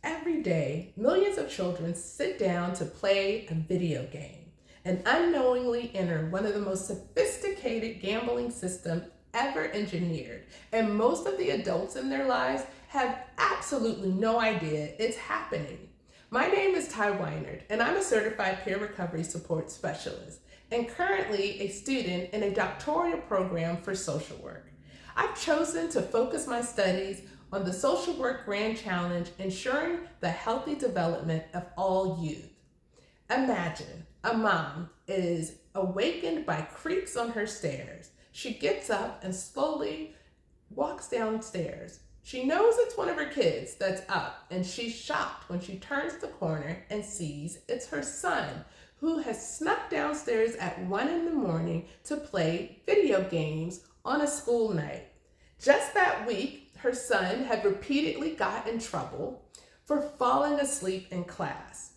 Every day, millions of children sit down to play a video game and unknowingly enter one of the most sophisticated gambling systems ever engineered. And most of the adults in their lives have absolutely no idea it's happening. My name is Ty Weinert, and I'm a certified peer recovery support specialist and currently a student in a doctoral program for social work. I've chosen to focus my studies on the Social Work Grand Challenge, ensuring the healthy development of all youth. Imagine a mom is awakened by creaks on her stairs. She gets up and slowly walks downstairs. She knows it's one of her kids that's up, and she's shocked when she turns the corner and sees it's her son, who has snuck downstairs at 1 a.m. to play video games on a school night. Just that week, her son had repeatedly got in trouble for falling asleep in class.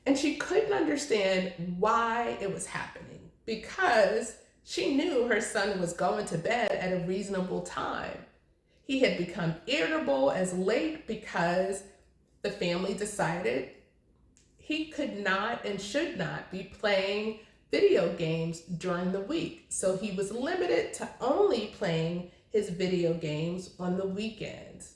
And she couldn't understand why it was happening because she knew her son was going to bed at a reasonable time. He had become irritable as late because the family decided he could not and should not be playing video games during the week. So he was limited to only playing his video games on the weekends.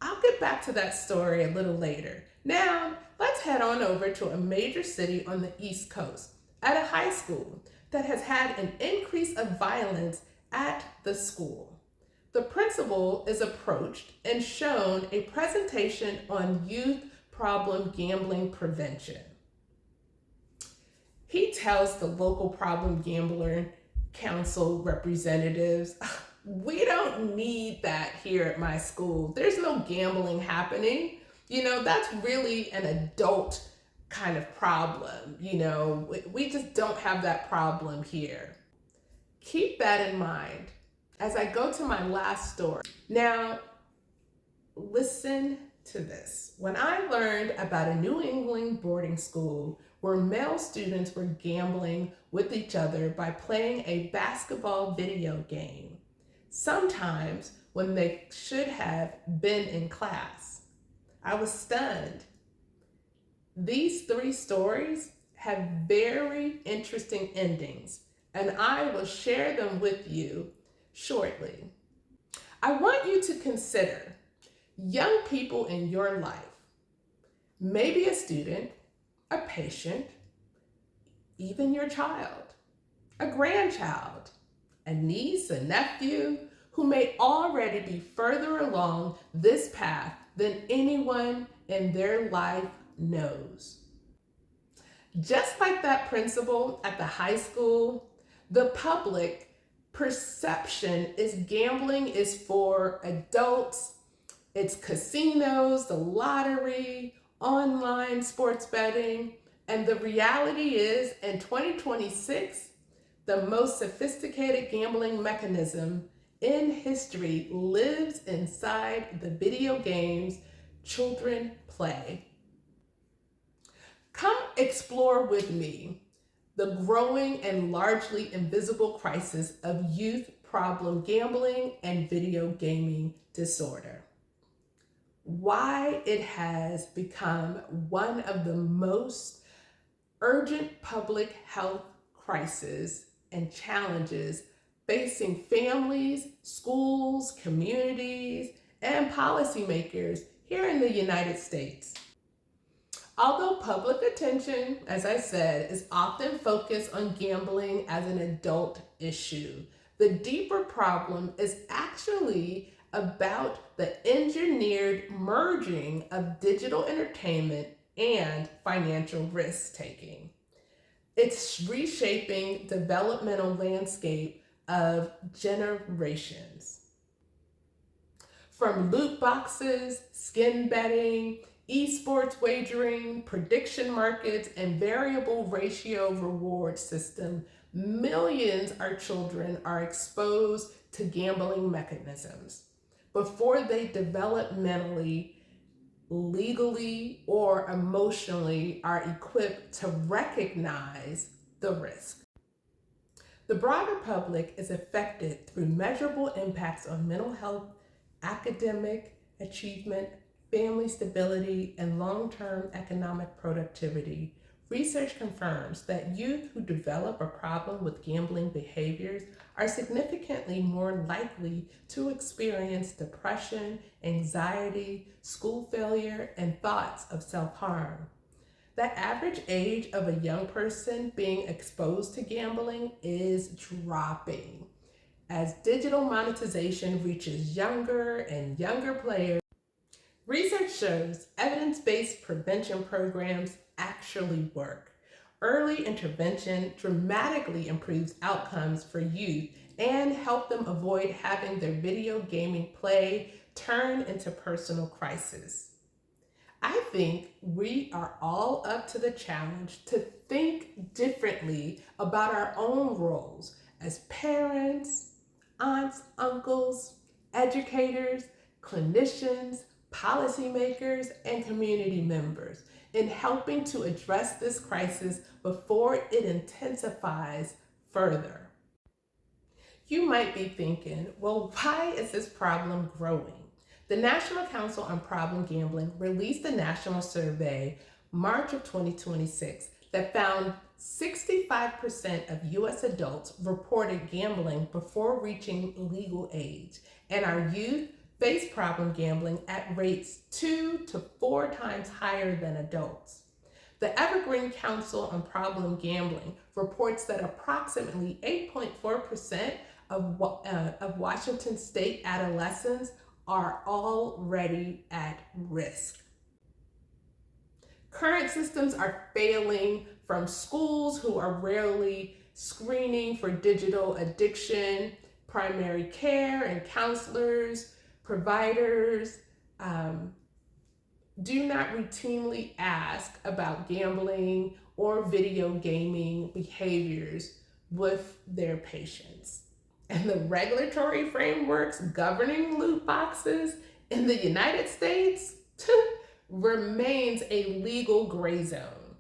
I'll get back to that story a little later. Now, let's head on over to a major city on the East Coast at a high school that has had an increase of violence at the school. The principal is approached and shown a presentation on youth problem gambling prevention. He tells the local problem gambler council representatives, "We don't need that here at my school. There's no gambling happening. That's really an adult kind of problem. We just don't have that problem here." Keep that in mind as I go to my last story. Now, listen to this. When I learned about a New England boarding school where male students were gambling with each other by playing a basketball video game, sometimes when they should have been in class, I was stunned. These 3 stories have very interesting endings, and I will share them with you shortly. I want you to consider young people in your life, maybe a student, a patient, even your child, a grandchild, a niece, a nephew, who may already be further along this path than anyone in their life knows. Just like that principal at the high school, the public perception is gambling is for adults. It's casinos, the lottery, online sports betting, and the reality is in 2026, the most sophisticated gambling mechanism in history lives inside the video games children play. Come explore with me the growing and largely invisible crisis of youth problem gambling and video gaming disorder. Why it has become one of the most urgent public health crises and challenges facing families, schools, communities, and policymakers here in the United States. Although public attention, as I said, is often focused on gambling as an adult issue, the deeper problem is actually about the engineered merging of digital entertainment and financial risk-taking. It's reshaping developmental landscape of generations. From loot boxes, skin betting, esports wagering, prediction markets, and variable ratio reward system, millions of children are exposed to gambling mechanisms before they developmentally, legally, or emotionally are equipped to recognize the risk. The broader public is affected through measurable impacts on mental health, academic achievement, family stability, and long-term economic productivity, research confirms that youth who develop a problem with gambling behaviors are significantly more likely to experience depression, anxiety, school failure, and thoughts of self-harm. The average age of a young person being exposed to gambling is dropping. As digital monetization reaches younger and younger players, research shows evidence-based prevention programs actually work. Early intervention dramatically improves outcomes for youth and help them avoid having their video gaming play turn into personal crisis. I think we are all up to the challenge to think differently about our own roles as parents, aunts, uncles, educators, clinicians, policymakers, and community members in helping to address this crisis before it intensifies further. You might be thinking, well, why is this problem growing? The National Council on Problem Gambling released a national survey March of 2026 that found 65% of US adults reported gambling before reaching legal age, and our youth face problem gambling at rates 2 to 4 times higher than adults. The Evergreen Council on Problem Gambling reports that approximately 8.4% of Washington state adolescents are already at risk. Current systems are failing, from schools who are rarely screening for digital addiction, primary care and counselors, providers do not routinely ask about gambling or video gaming behaviors with their patients. And the regulatory frameworks governing loot boxes in the United States remains a legal gray zone,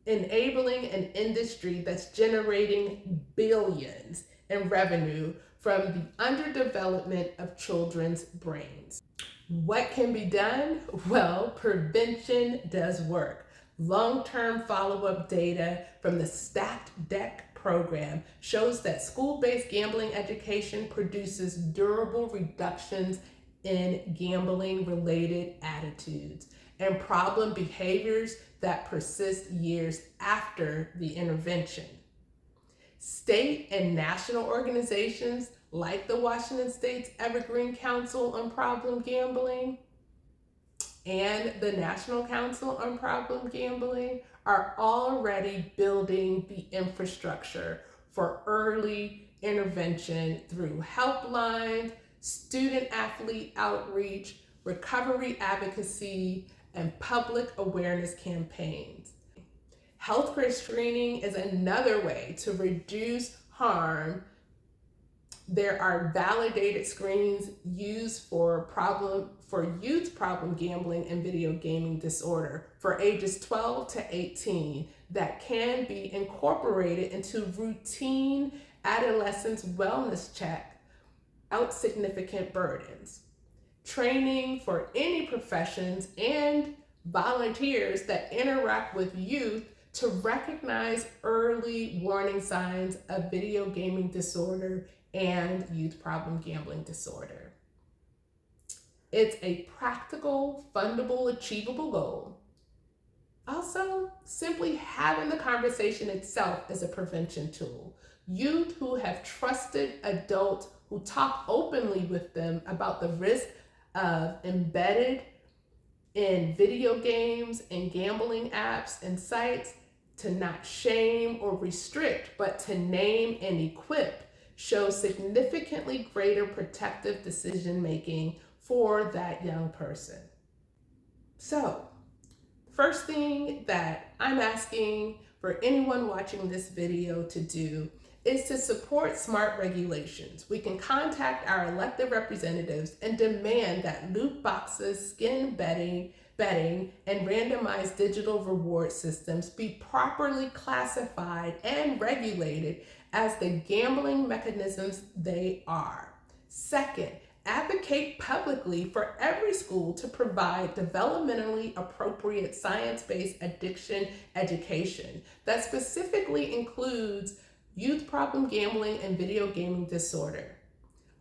enabling an industry that's generating billions in revenue from the underdevelopment of children's brains. What can be done? Well, prevention does work. Long-term follow-up data from the Stacked Deck program shows that school-based gambling education produces durable reductions in gambling-related attitudes and problem behaviors that persist years after the intervention. State and national organizations like the Washington State's Evergreen Council on Problem Gambling and the National Council on Problem Gambling are already building the infrastructure for early intervention through helplines, student athlete outreach, recovery advocacy, and public awareness campaigns. Healthcare screening is another way to reduce harm. There are validated screens used for youth problem gambling and video gaming disorder for ages 12 to 18 that can be incorporated into routine adolescents wellness check out significant burdens. Training for any professions and volunteers that interact with youth to recognize early warning signs of video gaming disorder and youth problem gambling disorder. It's a practical, fundable, achievable goal. Also, simply having the conversation itself is a prevention tool. Youth who have trusted adults who talk openly with them about the risk of embedded in video games and gambling apps and sites, to not shame or restrict, but to name and equip, shows significantly greater protective decision making for that young person. So, first thing that I'm asking for anyone watching this video to do is to support smart regulations. We can contact our elected representatives and demand that loot boxes, skin betting, and randomized digital reward systems be properly classified and regulated as the gambling mechanisms they are. Second, advocate publicly for every school to provide developmentally appropriate science-based addiction education that specifically includes youth problem gambling and video gaming disorder.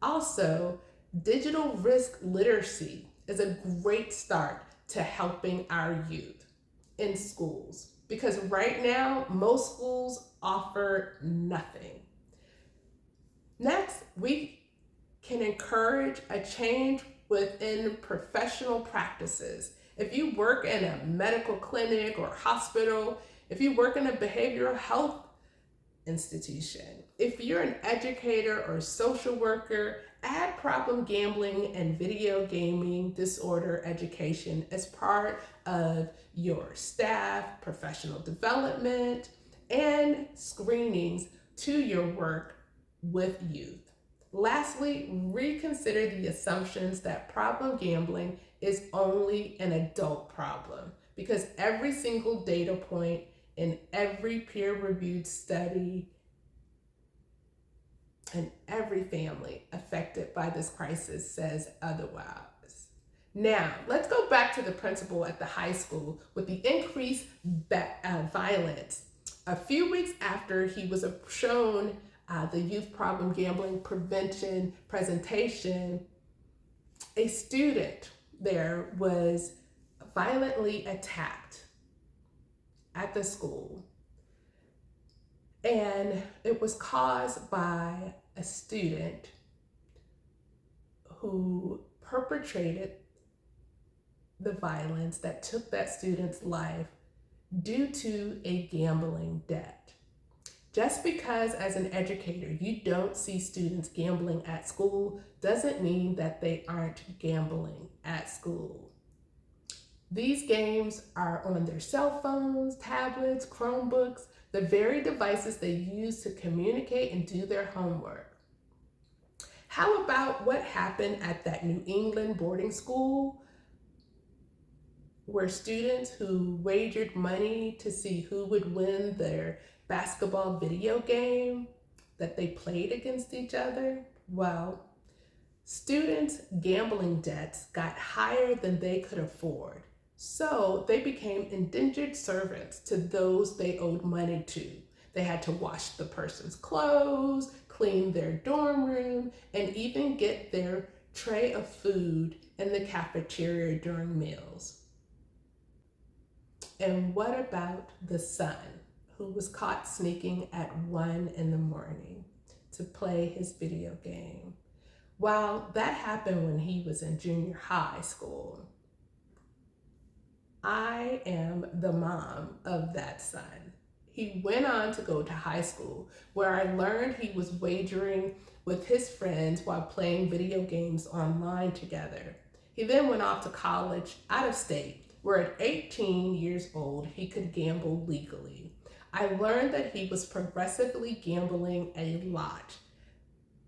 Also, digital risk literacy is a great start to helping our youth in schools because right now most schools offer nothing. Next, we can encourage a change within professional practices. If you work in a medical clinic or hospital, if you work in a behavioral health institution, if you're an educator or social worker, add problem gambling and video gaming disorder education as part of your staff, professional development, and screenings to your work with youth. Lastly, reconsider the assumptions that problem gambling is only an adult problem because every single data point in every peer-reviewed study and every family affected by this crisis says otherwise. Now, let's go back to the principal at the high school with the increased violence. A few weeks after he was shown the youth problem gambling prevention presentation, a student there was violently attacked at the school. And it was caused by a student who perpetrated the violence that took that student's life due to a gambling debt. Just because as an educator you don't see students gambling at school doesn't mean that they aren't gambling at school. These games are on their cell phones, tablets, Chromebooks, the very devices they use to communicate and do their homework. How about what happened at that New England boarding school where students who wagered money to see who would win their basketball video game that they played against each other? Well, students' gambling debts got higher than they could afford. So they became indentured servants to those they owed money to. They had to wash the person's clothes, clean their dorm room, and even get their tray of food in the cafeteria during meals. And what about the son who was caught sneaking at 1 a.m. to play his video game? Well, that happened when he was in junior high school. I am the mom of that son. He went on to go to high school where I learned he was wagering with his friends while playing video games online together. He then went off to college out of state where at 18 years old he could gamble legally. I learned that he was progressively gambling a lot,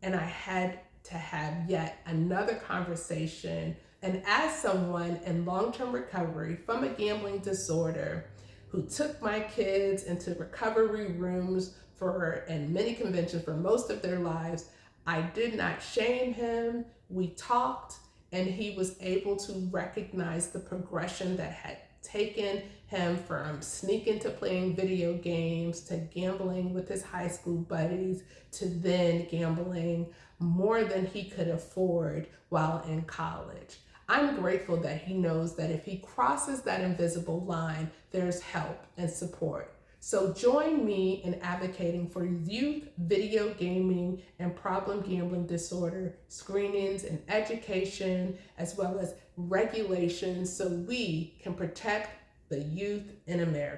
and I had to have yet another conversation. And as someone in long-term recovery from a gambling disorder who took my kids into recovery rooms and many conventions for most of their lives, I did not shame him. We talked, and he was able to recognize the progression that had taken him from sneaking to playing video games to gambling with his high school buddies to then gambling more than he could afford while in college. I'm grateful that he knows that if he crosses that invisible line, there's help and support. So join me in advocating for youth video gaming and problem gambling disorder screenings and education, as well as regulations, so we can protect the youth in America.